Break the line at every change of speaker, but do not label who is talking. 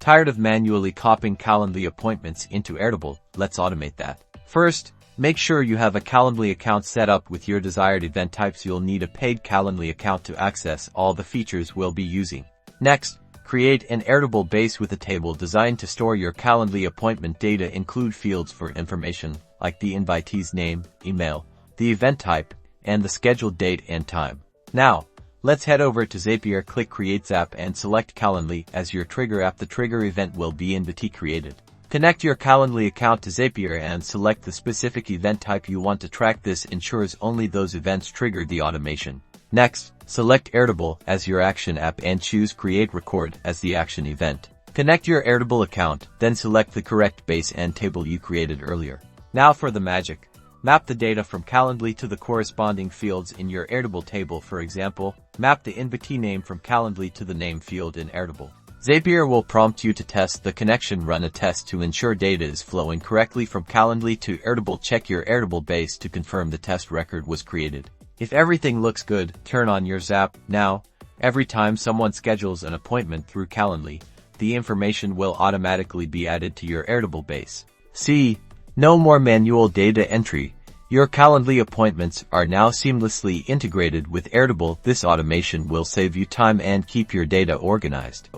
Tired of manually copying Calendly appointments into Airtable? Let's automate that. First, make sure you have a Calendly account set up with your desired event types. You'll need a paid Calendly account to access all the features we'll be using. Next, create an Airtable base with a table designed to store your Calendly appointment data. Include fields for information like the invitee's name, email, the event type, and the scheduled date and time. Now, let's head over to Zapier. Click Create Zap and select Calendly as your trigger app. The trigger event will be invitee created. Connect your Calendly account to Zapier and select the specific event type you want to track. This ensures only those events trigger the automation. Next, select Airtable as your action app and choose Create Record as the action event. Connect your Airtable account, then select the correct base and table you created earlier. Now for the magic. Map the data from Calendly to the corresponding fields in your Airtable table. For example, map the invitee name from Calendly to the name field in Airtable. Zapier will prompt you to test the connection. Run a test to ensure data is flowing correctly from Calendly to Airtable. Check your Airtable base to confirm the test record was created. If everything looks good, turn on your Zap. Now, every time someone schedules an appointment through Calendly, the information will automatically be added to your Airtable base. See? No more manual data entry. Your Calendly appointments are now seamlessly integrated with Airtable. This automation will save you time and keep your data organized.